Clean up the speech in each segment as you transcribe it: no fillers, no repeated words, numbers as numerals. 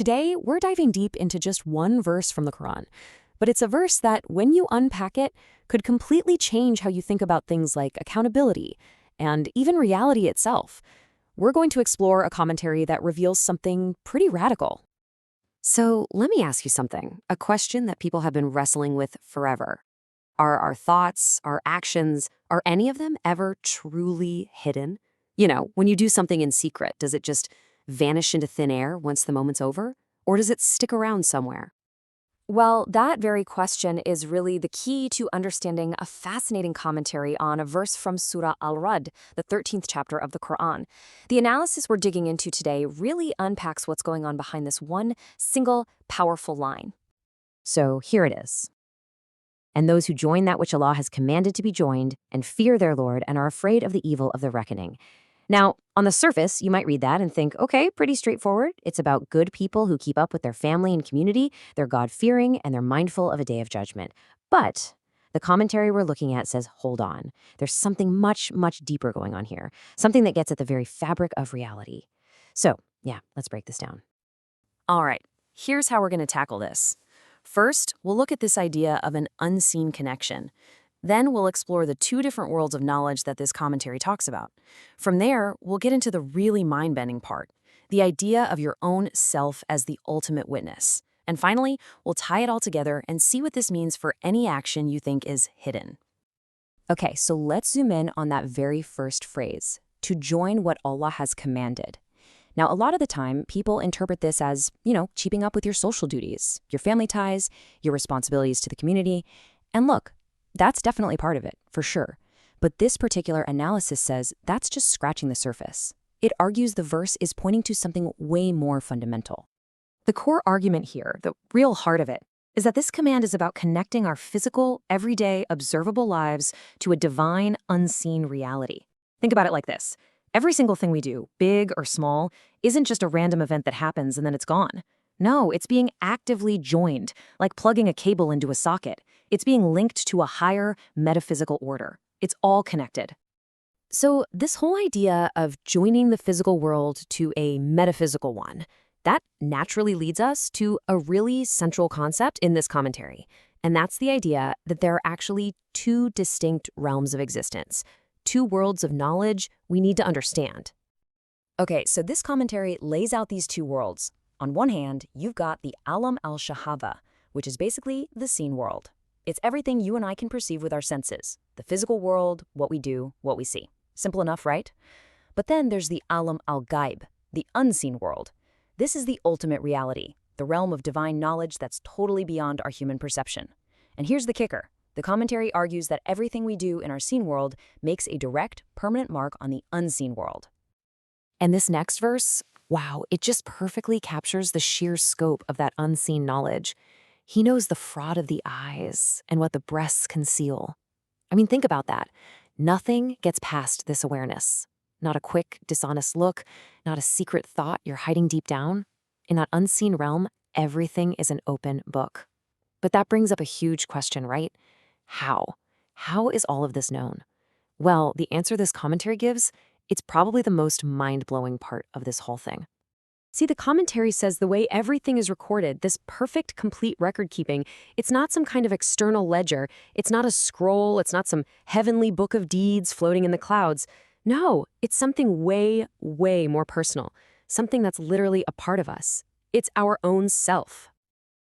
Today, we're diving deep into just one verse from the Quran, but it's a verse that, when you unpack it, could completely change how you think about things like accountability and even reality itself. We're going to explore a commentary that reveals something pretty radical. So let me ask you something, a question that people have been wrestling with forever. Are our thoughts, our actions, are any of them ever truly hidden? You know, when you do something in secret, does it just vanish into thin air once the moment's over? Or does it stick around somewhere? Well, that very question is really the key to understanding a fascinating commentary on a verse from Surah Ar-Raʿd, the 13th chapter of the Qur'an. The analysis we're digging into today really unpacks what's going on behind this one single, powerful line. So here it is. And those who join that which Allah has commanded to be joined, and fear their Lord, and are afraid of the evil of the reckoning. Now, on the surface, you might read that and think, okay, pretty straightforward. It's about good people who keep up with their family and community, they're God-fearing, and they're mindful of a day of judgment. But the commentary we're looking at says, hold on. There's something much, much deeper going on here, something that gets at the very fabric of reality. So, yeah, let's break this down. All right, here's how we're going to tackle this. First, we'll look at this idea of an unseen connection. Then we'll explore the two different worlds of knowledge that this commentary talks about. From there, we'll get into the really mind-bending part, the idea of your own self as the ultimate witness. And finally, we'll tie it all together and see what this means for any action you think is hidden. Okay, so let's zoom in on that very first phrase, to join what Allah has commanded. Now, a lot of the time, people interpret this as, keeping up with your social duties, your family ties, your responsibilities to the community. And look, that's definitely part of it, for sure. But this particular analysis says that's just scratching the surface. It argues the verse is pointing to something way more fundamental. The core argument here, the real heart of it, is that this command is about connecting our physical, everyday, observable lives to a divine, unseen reality. Think about it like this. Every single thing we do, big or small, isn't just a random event that happens and then it's gone. No, it's being actively joined, like plugging a cable into a socket. It's being linked to a higher metaphysical order. It's all connected. So this whole idea of joining the physical world to a metaphysical one, that naturally leads us to a really central concept in this commentary. And that's the idea that there are actually two distinct realms of existence, two worlds of knowledge we need to understand. Okay, so this commentary lays out these two worlds. On one hand, you've got the Alam al-Shahada, which is basically the seen world. It's everything you and I can perceive with our senses, the physical world, what we do, what we see. Simple enough, right? But then there's the Alam al-Ghaib, the unseen world. This is the ultimate reality, the realm of divine knowledge that's totally beyond our human perception. And here's the kicker. The commentary argues that everything we do in our seen world makes a direct, permanent mark on the unseen world. And this next verse, wow, it just perfectly captures the sheer scope of that unseen knowledge. He knows the fraud of the eyes and what the breasts conceal. I mean, think about that. Nothing gets past this awareness. Not a quick, dishonest look, not a secret thought you're hiding deep down. In that unseen realm, everything is an open book. But that brings up a huge question, right? How? How is all of this known? Well, the answer this commentary gives, it's probably the most mind-blowing part of this whole thing. See, the commentary says the way everything is recorded, this perfect, complete record-keeping, it's not some kind of external ledger. It's not a scroll. It's not some heavenly book of deeds floating in the clouds. No, it's something way, way more personal, something that's literally a part of us. It's our own self.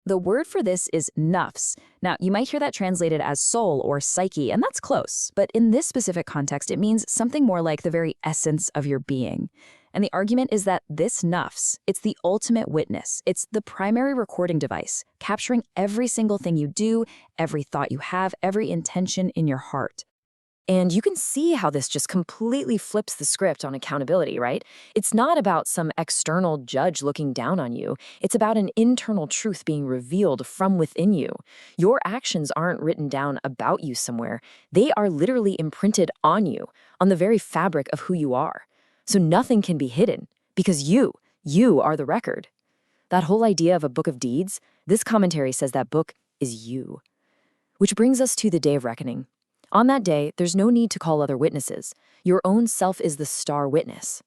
The word for this is nafs. Now, you might hear that translated as soul or psyche, and that's close. But in this specific context, it means something more like the very essence of your being. And the argument is that this nafs, it's the ultimate witness. It's the primary recording device, capturing every single thing you do, every thought you have, every intention in your heart. And you can see how this just completely flips the script on accountability, right? It's not about some external judge looking down on you. It's about an internal truth being revealed from within you. Your actions aren't written down about you somewhere. They are literally imprinted on you, on the very fabric of who you are. So nothing can be hidden, because you are the record. That whole idea of a book of deeds, this commentary says that book is you. Which brings us to the day of reckoning. On that day, there's no need to call other witnesses. Your own self is the star witness.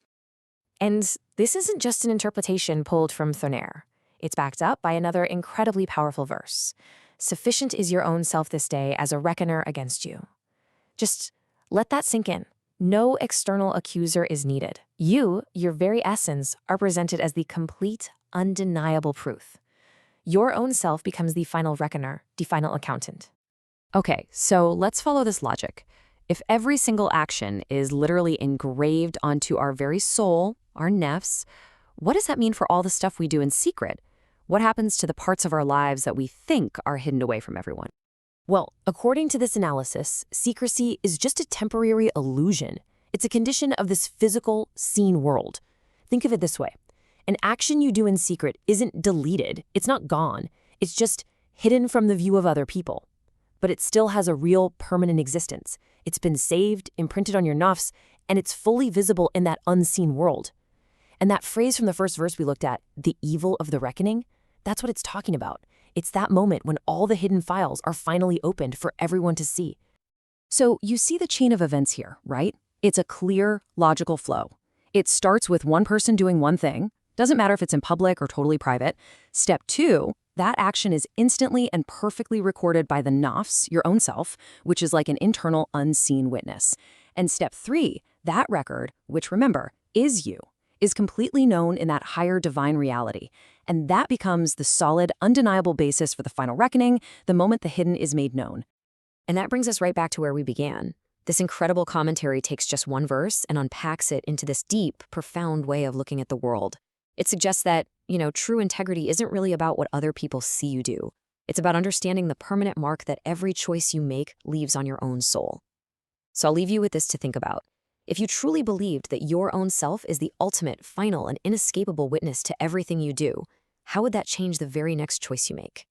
And this isn't just an interpretation pulled from thin air. It's backed up by another incredibly powerful verse. Sufficient is your own self this day as a reckoner against you. Just let that sink in. No external accuser is needed. You, your very essence, are presented as the complete, undeniable proof. Your own self becomes the final reckoner, the final accountant. Okay, so let's follow this logic. If every single action is literally engraved onto our very soul, our nefs, what does that mean for all the stuff we do in secret? What happens to the parts of our lives that we think are hidden away from everyone? Well, according to this analysis, secrecy is just a temporary illusion. It's a condition of this physical, seen world. Think of it this way. An action you do in secret isn't deleted. It's not gone. It's just hidden from the view of other people. But it still has a real, permanent existence. It's been saved, imprinted on your nafs, and it's fully visible in that unseen world. And that phrase from the first verse we looked at, the evil of the reckoning, that's what it's talking about. It's that moment when all the hidden files are finally opened for everyone to see. So you see the chain of events here, right? It's a clear, logical flow. It starts with one person doing one thing. Doesn't matter if it's in public or totally private. Step 2, that action is instantly and perfectly recorded by the nafs, your own self, which is like an internal unseen witness. And step 3, that record, which remember, is you, is completely known in that higher divine reality. And that becomes the solid, undeniable basis for the final reckoning, the moment the hidden is made known. And that brings us right back to where we began. This incredible commentary takes just one verse and unpacks it into this deep, profound way of looking at the world. It suggests that, true integrity isn't really about what other people see you do. It's about understanding the permanent mark that every choice you make leaves on your own soul. So I'll leave you with this to think about. If you truly believed that your own self is the ultimate, final, and inescapable witness to everything you do, how would that change the very next choice you make?